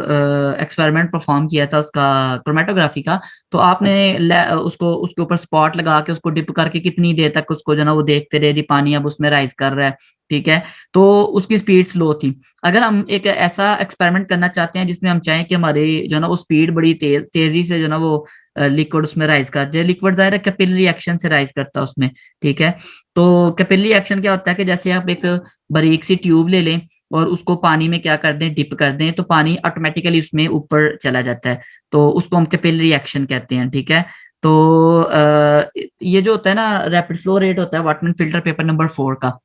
Speaker 1: एक्सपेरिमेंट परफॉर्म किया था उसका, क्रोमेटोग्राफी का, तो आपने उसको उसके ऊपर स्पॉट लगा के उसको डिप करके कितनी देर तक उसको जो ना वो देखते रहे, जी पानी अब उसमें राइज कर रहा है। ठीक है, तो उसकी स्पीड स्लो थी। अगर हम एक ऐसा एक्सपेरिमेंट करना चाहते हैं जिसमें हम चाहें कि हमारी जो ना वो स्पीड बड़ी तेजी से जो ना वो लिक्विड उसमें राइज कर जाए, लिक्विड जाहिर है कैपिलरी एक्शन से राइज करता है उसमें। ठीक है, तो कैपिलरी एक्शन क्या होता है कि जैसे आप एक बारीक सी ट्यूब ले लें और उसको पानी में क्या कर दें, डिप कर दें, तो पानी ऑटोमेटिकली उसमें ऊपर चला जाता है, तो उसको हम कैपिलरी एक्शन कहते हैं। ठीक है, तो ये जो होता है ना रैपिड फ्लो रेट होता है वॉटमैन फिल्टर पेपर नंबर 4 का,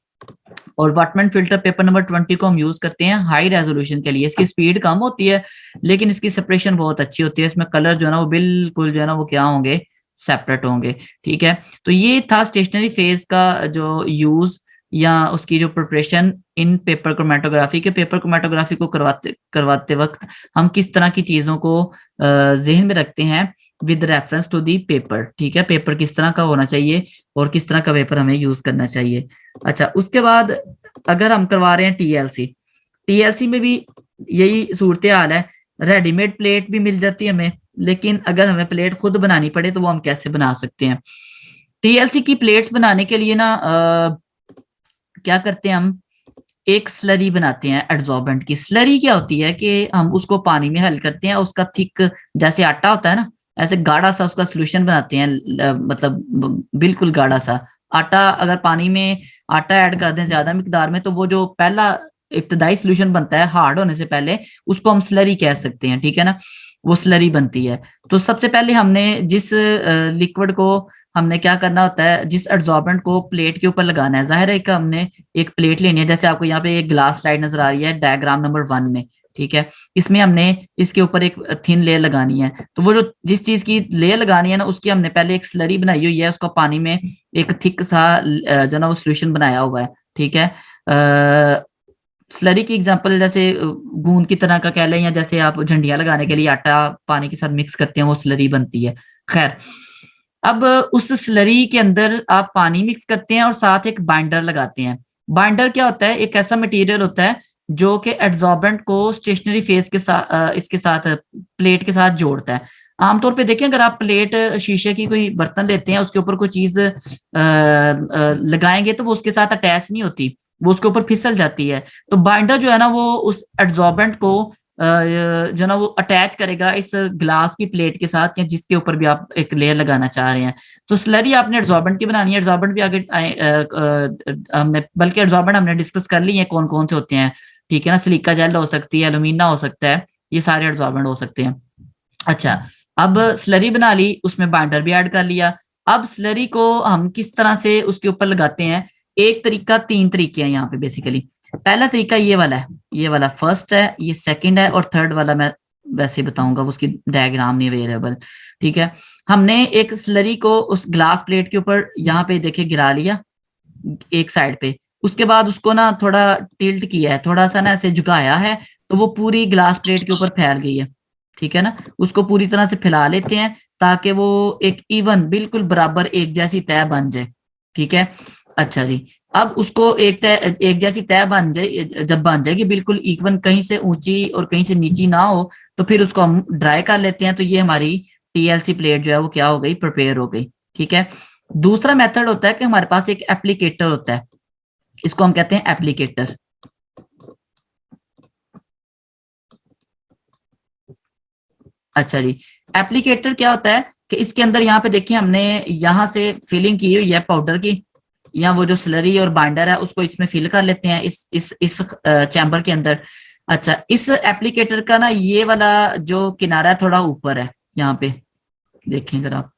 Speaker 1: और वाटमैन फिल्टर पेपर नंबर 20 को हम यूज करते हैं हाई रेजोल्यूशन के लिए। इसकी स्पीड कम होती है लेकिन इसकी सेपरेशन बहुत अच्छी होती है, इसमें कलर जो है ना वो बिल्कुल जो है ना वो क्या होंगे, सेपरेट होंगे। ठीक है, तो ये था स्टेशनरी फेज का जो यूज या उसकी जो प्रिपरेशन इन पेपर क्रोमेटोग्राफी के। पेपर क्रोमेटोग्राफी को करवाते करवाते वक्त हम किस तरह की चीजों को जहन में रखते हैं with reference to the paper. ठीक है, पेपर किस तरह का होना चाहिए और किस तरह का पेपर हमें यूज करना चाहिए। अच्छा, उसके बाद अगर हम करवा रहे हैं टीएलसी, टीएलसी में भी यही सूरत हाल है। रेडीमेड प्लेट भी मिल जाती है हमें, लेकिन अगर हमें प्लेट खुद बनानी पड़े तो वो हम कैसे बना सकते हैं। टीएलसी की प्लेट्स बनाने के लिए ना क्या करते हैं हम, एक स्लरी बनाते हैं एड्सॉर्बेंट की। स्लरी क्या होती है कि हम उसको पानी में हल करते हैं, उसका थिक जैसे आटा होता है ना, ऐसे गाढ़ा सा उसका सोल्यूशन बनाते हैं, मतलब बिल्कुल गाढ़ा सा आटा। अगर पानी में आटा ऐड कर दें ज्यादा मिकदार में तो वो जो पहला इब्तदाई सोल्यूशन बनता है हार्ड होने से पहले, उसको हम स्लरी कह सकते हैं। ठीक है ना, वो स्लरी बनती है। तो सबसे पहले हमने जिस लिक्विड को हमने क्या करना होता है, जिस एड्सॉर्बेंट को प्लेट के ऊपर लगाना है, जाहिर है कि हमने एक प्लेट लेनी है। जैसे आपको यहाँ पे एक ग्लास स्लाइड नजर आ रही है डायग्राम नंबर 1 में। ठीक है, इसमें हमने इसके ऊपर एक थिन लेयर लगानी है। तो वो जो जिस चीज की लेयर लगानी है ना, उसकी हमने पहले एक स्लरी बनाई हुई है, उसका पानी में एक थिक सा जो ना वो सोल्यूशन बनाया हुआ है। ठीक है, स्लरी की एग्जांपल जैसे गूंद की तरह का कह लें, या जैसे आप झंडियां लगाने के लिए आटा पानी के साथ मिक्स करते हैं वो स्लरी बनती है। खैर, अब उस स्लरी के अंदर आप पानी मिक्स करते हैं और साथ एक बाइंडर लगाते हैं। बाइंडर क्या होता है, एक ऐसा मटेरियल होता है जो कि एड्सॉर्बेंट को स्टेशनरी फेज के साथ इसके साथ प्लेट के साथ जोड़ता है। आमतौर पे देखें, अगर आप प्लेट शीशे की कोई बर्तन लेते हैं, उसके ऊपर कोई चीज लगाएंगे तो वो उसके साथ अटैच नहीं होती, वो उसके ऊपर फिसल जाती है। तो बाइंडर जो है ना वो उस एड्सॉर्बेंट को जो ना वो अटैच करेगा इस ग्लास की प्लेट के साथ, या जिसके ऊपर भी आप एक लेयर लगाना चाह रहे हैं। तो स्लरी आपने एड्सॉर्बेंट की बनानी है। एड्सॉर्बेंट भी आगे हमने बल्कि एड्सॉर्बेंट हमने डिस्कस कर ली है कौन कौन से होते हैं। ठीक है ना, सिलिका जेल हो सकती है, एल्यूमिना हो सकता है, ये सारे एड्सॉर्बेंट हो सकते हैं। अच्छा, अब स्लरी बना ली, उसमें बाइंडर भी ऐड कर लिया। अब स्लरी को हम किस तरह से उसके ऊपर लगाते हैं, एक तरीका, तीन तरीके हैं यहाँ पे बेसिकली। पहला तरीका ये वाला है, ये वाला फर्स्ट है, ये सेकंड है, और थर्ड वाला मैं वैसे बताऊंगा, उसकी डायग्राम नहीं अवेलेबल। ठीक है, हमने एक स्लरी को उस ग्लास प्लेट के ऊपर यहाँ पे देखिए गिरा लिया एक साइड पे। उसके बाद उसको ना थोड़ा टिल्ट किया है, थोड़ा सा ना ऐसे झुकाया है, तो वो पूरी ग्लास प्लेट के ऊपर फैल गई है। ठीक है ना, उसको पूरी तरह से फैला लेते हैं ताकि वो एक इवन बिल्कुल बराबर एक जैसी तय बन जाए। ठीक है, अच्छा जी। अब उसको एक जैसी तय बन जाए, जब बन जाएगी बिल्कुल इवन, कहीं से ऊंची और कहीं से नीची ना हो, तो फिर उसको हम ड्राई कर लेते हैं। तो ये हमारी टीएलसी प्लेट जो है वो क्या हो गई, प्रिपेयर हो गई। ठीक है, दूसरा मेथड होता है कि हमारे पास एक एप्लीकेटर होता है, इसको हम कहते हैं एप्लीकेटर। अच्छा जी, एप्लीकेटर क्या होता है कि इसके अंदर यहाँ पे देखिए हमने यहाँ से फिलिंग की हुई है पाउडर की, या वो जो स्लरी और बाइंडर है उसको इसमें फिल कर लेते हैं इस चैम्बर के अंदर। अच्छा, इस एप्लीकेटर का ना ये वाला जो किनारा है थोड़ा ऊपर है, यहाँ पे देखें अगर आप।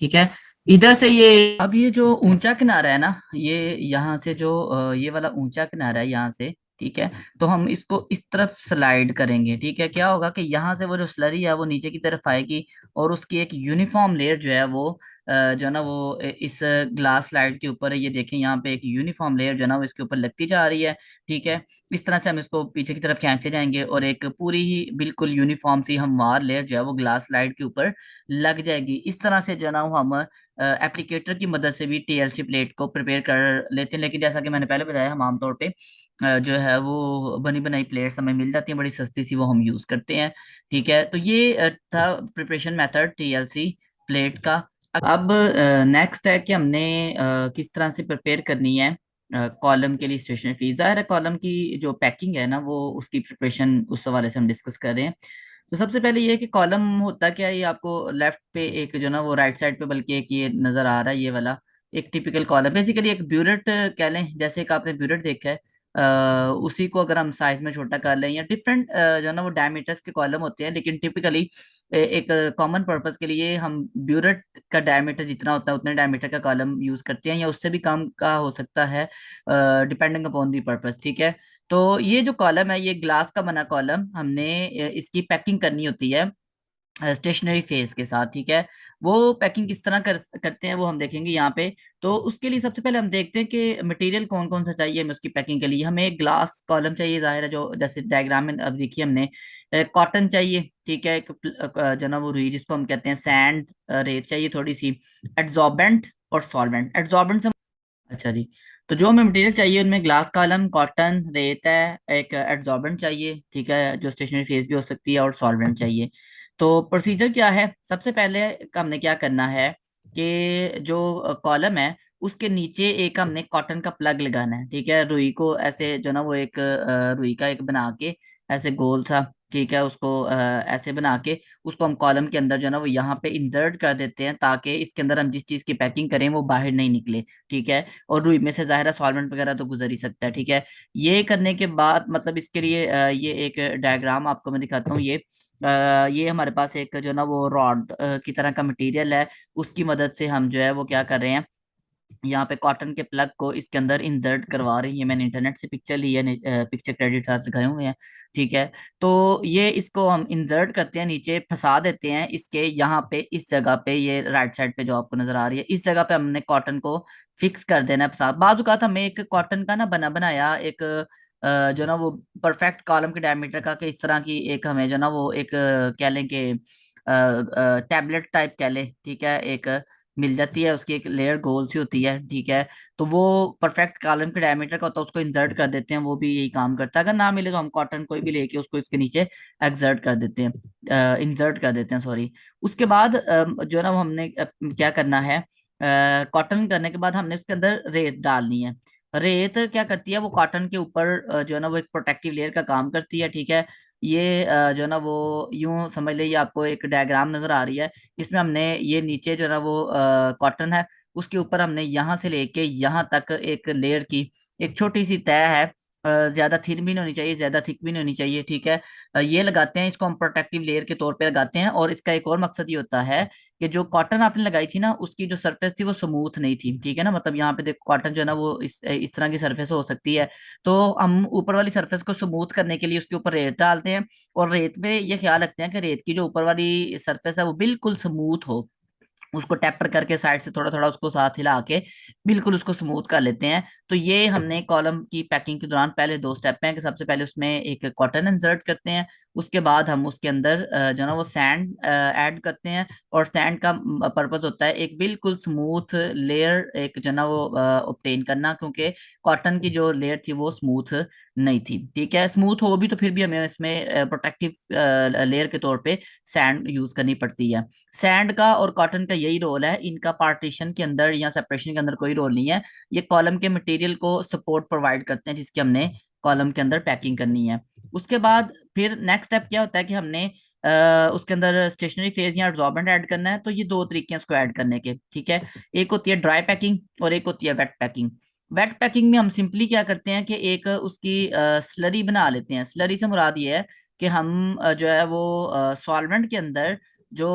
Speaker 1: ठीक है, इधर से ये, अब ये जो ऊंचा किनारा है ना, ये यहाँ से जो ये वाला ऊंचा किनारा है यहाँ से। ठीक है, तो हम इसको इस तरफ स्लाइड करेंगे। ठीक है, क्या होगा कि यहाँ से वो जो स्लरी है वो नीचे की तरफ आएगी, और उसकी एक यूनिफॉर्म लेयर जो है वो जो है ना वो इस ग्लास स्लाइड के ऊपर है। ये देखें यहाँ पे एक यूनिफॉर्म लेयर जो है ना वो इसके ऊपर लगती जा रही है। ठीक है, इस तरह से हम इसको पीछे की तरफ खींचते जाएंगे और एक पूरी ही बिल्कुल यूनिफॉर्म सी हमवार लेयर जो है वो ग्लास स्लाइड के ऊपर लग जाएगी। इस तरह से जो है ना वो हम एप्लीकेटर की मदद से भी टीएलसी प्लेट को प्रिपेयर कर लेते हैं। लेकिन जैसा कि मैंने पहले बताया, हम आमतौर पे जो है वो बनी बनाई प्लेट्स हमें मिल जाती हैं बड़ी सस्ती सी, वो हम यूज करते हैं। ठीक है, तो ये था प्रिपरेशन मेथड टीएलसी प्लेट का। अब नेक्स्ट है कि हमने किस तरह से प्रिपेयर करनी है कॉलम के लिए स्टेशनरी फी। ज़ाहिर है कॉलम की जो पैकिंग है ना वो उसकी प्रिपरेशन उस हवाले से हम डिस्कस कर रहे हैं। तो सबसे पहले ये है कि कॉलम होता क्या है, ये आपको लेफ्ट पे एक जो ना वो राइट साइड पे बल्कि एक ये नजर आ रहा है, ये वाला एक टिपिकल कॉलम, बेसिकली एक ब्यूरेट कह लें, जैसे एक आपने ब्यूरेट देखा है। उसी को अगर हम साइज में छोटा कर लें, या डिफरेंट जो है ना वो डायमीटर्स के कॉलम होते हैं, लेकिन टिपिकली एक कॉमन पर्पस के लिए हम ब्यूरेट का डायमीटर जितना होता है उतने डायमीटर का कॉलम यूज करते हैं, या उससे भी कम का हो सकता है, डिपेंडिंग अपॉन दी पर्पस। ठीक है, तो ये जो कॉलम है ये ग्लास का बना कॉलम, हमने इसकी पैकिंग करनी होती है स्टेशनरी फेस के साथ। ठीक है, वो पैकिंग किस तरह करते हैं वो हम देखेंगे यहाँ पे। तो उसके लिए सबसे पहले हम देखते हैं कि मटेरियल कौन कौन सा चाहिए हमें उसकी पैकिंग के लिए। हमें एक ग्लास कॉलम चाहिए, जाहिर है, जो जैसे डायग्राम में अब देखिए हमने कॉटन चाहिए। ठीक है, एक जो ना वो रुई जिसको हम कहते हैं, सैंड, रेत चाहिए थोड़ी सी, एड्सॉर्बेंट और सॉल्वेंट। एड्सॉर्बेंट से, अच्छा जी, तो जो हमें मटेरियल चाहिए उनमें ग्लास कॉलम, कॉटन, रेत है, एक एड्सॉर्बेंट चाहिए, ठीक है, जो स्टेशनरी फेस भी हो सकती है, और सॉल्वेंट चाहिए। तो प्रोसीजर क्या है, सबसे पहले हमने क्या करना है कि जो कॉलम है उसके नीचे एक हमने कॉटन का प्लग लगाना है। ठीक है, रुई को ऐसे जो ना वो एक रुई का एक बना के ऐसे गोल सा, ठीक है, उसको ऐसे बना के उसको हम कॉलम के अंदर जो है ना वो यहाँ पे इंसर्ट कर देते हैं, ताकि इसके अंदर हम जिस चीज़ की पैकिंग करें वो बाहर नहीं निकले। ठीक है, और रुई में से ज़ाहिर है सॉल्वेंट वगैरह तो गुजर ही सकता है। ठीक है, ये करने के बाद मतलब इसके लिए ये एक डायग्राम आपको मैं दिखाता हूँ। ये हमारे पास एक जो ना वो रॉड की तरह का मटेरियल है, उसकी मदद से हम जो है वो क्या कर रहे हैं, यहाँ पे कॉटन के प्लग को इसके अंदर इंसर्ट करवा रही है। मैंने इंटरनेट से पिक्चर ली है, पिक्चर क्रेडिट साथ दिखाए हुए हैं। ठीक है, तो ये इसको हम इंसर्ट करते हैं, नीचे फंसा देते हैं इसके, यहाँ पे इस जगह पे, ये राइट साइड पे जो आपको नजर आ रही है, इस जगह पे हमने कॉटन को फिक्स कर देना है फंसा। बाजू का हमें एक कॉटन का ना बना बनाया एक जो ना वो परफेक्ट कॉलम के डायमीटर का, कि इस तरह की एक हमें जो ना वो एक कह लें कि टैबलेट टाइप कह लें, ठीक है, एक मिल जाती है, उसकी एक लेयर गोल सी होती है। ठीक है, तो वो परफेक्ट कॉलम के डायमीटर का होता है, उसको इंसर्ट कर देते हैं, वो भी यही काम करता है। अगर ना मिले तो हम कॉटन कोई भी लेके उसको इसके नीचे एक्सर्ट कर देते हैं, इंसर्ट कर देते हैं, सॉरी। उसके बाद जो है ना वो हमने क्या करना है, कॉटन करने के बाद हमने उसके अंदर रेत डालनी है। रेत क्या करती है, वो कॉटन के ऊपर जो है ना वो एक प्रोटेक्टिव लेयर का काम करती है। ठीक है, ये जो है ना वो यूं समझ लीजिए, आपको एक डायग्राम नजर आ रही है, इसमें हमने ये नीचे जो है ना वो कॉटन है, उसके ऊपर हमने यहाँ से लेके यहाँ तक एक लेयर की एक छोटी सी तय है, ज्यादा थिन भी नहीं होनी चाहिए, ज्यादा थिक भी नहीं होनी चाहिए। ठीक है, ये लगाते हैं, इसको हम प्रोटेक्टिव लेयर के तौर पे लगाते हैं। और इसका एक और मकसद ये होता है कि जो कॉटन आपने लगाई थी ना, उसकी जो सरफेस थी वो स्मूथ नहीं थी। ठीक है ना, मतलब यहाँ पे देखो कॉटन जो है ना वो इस तरह की सरफेस हो सकती है, तो हम ऊपर वाली सरफेस को स्मूथ करने के लिए उसके ऊपर रेत डालते हैं। और रेत पे ये ख्याल रखते हैं कि रेत की जो ऊपर वाली सरफेस है वो बिल्कुल स्मूथ हो, उसको टैपर करके साइड से थोड़ा थोड़ा उसको साथ हिला के बिल्कुल उसको स्मूथ कर लेते हैं। तो ये हमने कॉलम की पैकिंग के दौरान पहले दो स्टेप हैं, कि सबसे पहले उसमें एक कॉटन इंसर्ट करते हैं, उसके बाद हम उसके अंदर जो ना वो सैंड ऐड करते हैं। और सैंड का पर्पज होता है एक बिल्कुल स्मूथ लेयर एक जो ना वो ऑब्टेन करना, क्योंकि कॉटन की जो लेयर थी वो स्मूथ नहीं थी। ठीक है, स्मूथ हो भी तो फिर भी हमें इसमें प्रोटेक्टिव लेयर के तौर पे सैंड यूज करनी पड़ती है। सैंड का और कॉटन का यही रोल है, इनका पार्टीशन के अंदर या सेपरेशन के अंदर कोई रोल नहीं है। ये कॉलम के मटेरियल को सपोर्ट प्रोवाइड करते हैं, जिसकी हमने कॉलम के अंदर पैकिंग करनी है। उसके बाद फिर नेक्स्ट स्टेप क्या होता है कि हमने उसके अंदर स्टेशनरी फेज या एब्जॉर्बेंट ऐड करना है। तो ये दो तरीके हैं उसको ऐड करने के। ठीक है, एक होती है ड्राई पैकिंग और एक होती है वेट पैकिंग। वेट पैकिंग में हम सिंपली क्या करते हैं कि एक उसकी स्लरी बना लेते हैं। स्लरी से मुराद ये है कि हम जो है वो सॉल्वेंट के अंदर जो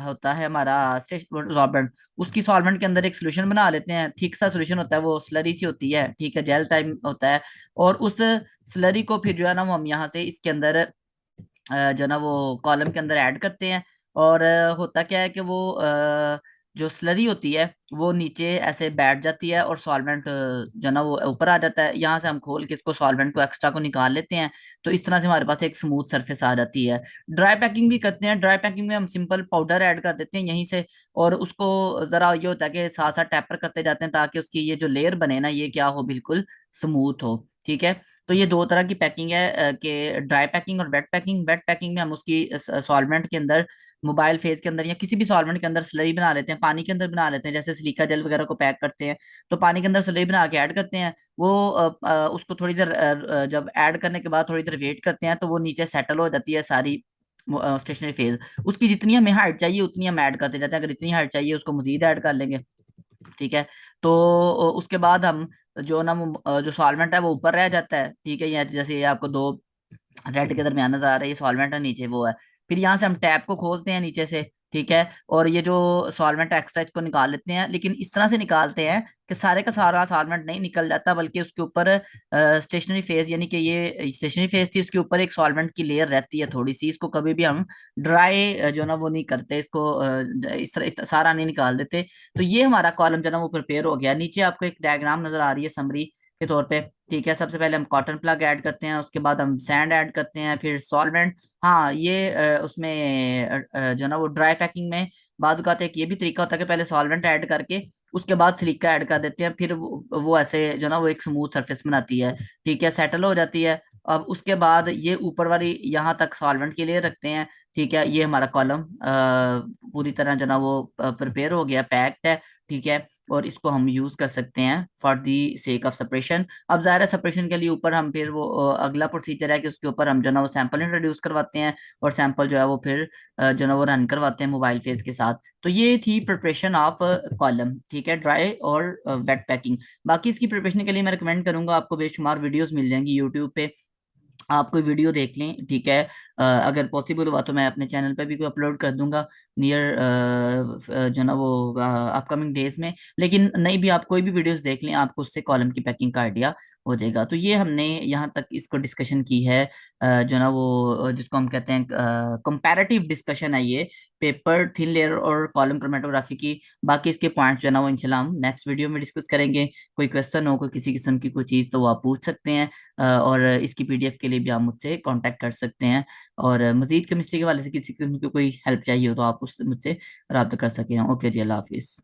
Speaker 1: होता है हमारा सॉल्वेंट, उसकी सॉल्वेंट के अंदर एक सोल्यूशन बना लेते हैं। थिक सा सोल्यूशन होता है, वो स्लरी सी होती है, ठीक है, जेल टाइप होता है। और उस स्लरी को फिर जो है ना वो हम यहाँ से इसके अंदर जो ना वो कॉलम के अंदर ऐड करते हैं। और होता क्या है कि वो जो स्लरी होती है वो नीचे ऐसे बैठ जाती है, और सॉल्वेंट जो ना वो ऊपर आ जाता है। यहाँ से हम खोल के इसको सॉल्वेंट को एक्स्ट्रा को निकाल लेते हैं, तो इस तरह से हमारे पास एक स्मूथ सरफेस आ जाती है। ड्राई पैकिंग भी करते हैं, ड्राई पैकिंग में हम सिंपल पाउडर ऐड कर देते हैं यहीं से, और उसको जरा ये होता है कि साथ साथ टैपर करते जाते हैं, ताकि उसकी ये जो लेयर बने ना ये क्या हो, बिल्कुल स्मूथ हो। ठीक है, तो ये दो तरह की पैकिंग है, कि ड्राई पैकिंग और वेट पैकिंग। वेट पैकिंग में हम उसकी सॉल्वेंट के अंदर, मोबाइल फेज के अंदर या किसी भी सॉल्वेंट के अंदर स्लरी बना लेते हैं, पानी के अंदर बना लेते हैं, जैसे सिलिका जेल वगैरह को पैक करते हैं, तो पानी के अंदर स्लरी बना के ऐड करते हैं। वो उसको थोड़ी देर जब ऐड करने के बाद थोड़ी देर वेट करते हैं, तो वो नीचे सेटल हो जाती है सारी स्टेशनरी फेज। उसकी जितनी हमें हाइट चाहिए उतनी हम ऐड करते जाते हैं, अगर इतनी हाइट चाहिए उसको मजीद ऐड कर लेंगे। ठीक है, तो उसके बाद हम जो ना जो सॉल्वेंट है वो ऊपर रह जाता है, ठीक है। या जैसे ये आपको दो रेड के दरमियान नजर आ रहा है, ये सॉल्वेंट है, नीचे वो है। फिर यहाँ से हम टैप को खोलते हैं नीचे से, ठीक है। और ये जो सॉल्वेंट एक्स्ट्रा इसको निकाल लेते हैं, लेकिन इस तरह से निकालते हैं कि सारे का सारा सॉल्वेंट नहीं निकल जाता, बल्कि उसके ऊपर स्टेशनरी फेज, यानी कि ये स्टेशनरी फेज थी, उसके ऊपर एक सॉल्वेंट की लेयर रहती है थोड़ी सी। इसको कभी भी हम ड्राई जो ना वो नहीं करते, इसको इस तरह सारा नहीं निकाल देते। तो ये हमारा कॉलम जो ना वो प्रिपेयर हो गया। नीचे आपको एक डायग्राम नजर आ रही है समरी के तौर पे, ठीक है। सबसे पहले हम कॉटन प्लग ऐड करते हैं, उसके बाद हम सैंड ऐड करते हैं, फिर सॉल्वेंट। हाँ, ये उसमें जो ना वो ड्राई पैकिंग में बाद का एक ये भी तरीका होता है कि पहले सॉल्वेंट ऐड करके उसके बाद सिलिका ऐड कर देते हैं, फिर वो ऐसे जो ना वो एक स्मूथ सरफेस बनाती है, ठीक है, सेटल हो जाती है। अब उसके बाद ये ऊपर वाली यहाँ तक सॉल्वेंट के लिए रखते हैं, ठीक है। ये हमारा कॉलम पूरी तरह जो ना वो प्रिपेयर हो गया, पैक्ड है, ठीक है। और इसको हम यूज कर सकते हैं for the sake of separation. अब ज़ाहिर है सेपरेशन के लिए ऊपर हम फिर वो अगला प्रोसीजर है कि उसके ऊपर हम जो ना वो सैंपल इंट्रोड्यूस करवाते हैं, और सैंपल जो है वो फिर जो ना वो रन करवाते हैं मोबाइल फेज के साथ। तो ये थी प्रिपरेशन ऑफ कॉलम, ठीक है, ड्राई और वेट पैकिंग। बाकी इसकी प्रिपरेशन के लिए मैं रिकमेंड करूंगा, आपको बेशुमार वीडियोस मिल जाएंगी यूट्यूब पे, आप कोई वीडियो देख लें, ठीक है। अगर पॉसिबल हुआ तो मैं अपने चैनल पे भी कोई अपलोड कर दूंगा नियर जो ना वो अपकमिंग डेज में। लेकिन नहीं भी, आप कोई भी वीडियोस देख लें, आपको उससे कॉलम की पैकिंग का आइडिया हो जाएगा। तो ये हमने यहाँ तक इसको डिस्कशन की है, जो ना वो जिसको हम कहते हैं कंपैरेटिव डिस्कशन है ये, पेपर थिन लेयर और कॉलम क्रोमेटोग्राफी की। बाकी इसके पॉइंट्स जो है ना वो इंशाल्लाह हम नेक्स्ट वीडियो में डिस्कस करेंगे। कोई क्वेश्चन हो, कोई किसी किस्म की कोई चीज़, तो वो आप पूछ सकते हैं। और इसकी पीडीएफ के लिए भी आप मुझसे कांटेक्ट कर सकते हैं। और मजीद केमिस्ट्री के वाले से किसी किस्म की कोई हेल्प चाहिए हो तो आप उससे मुझसे रब्ता कर सकें। ओके जी, अल्लाह हाफिज़।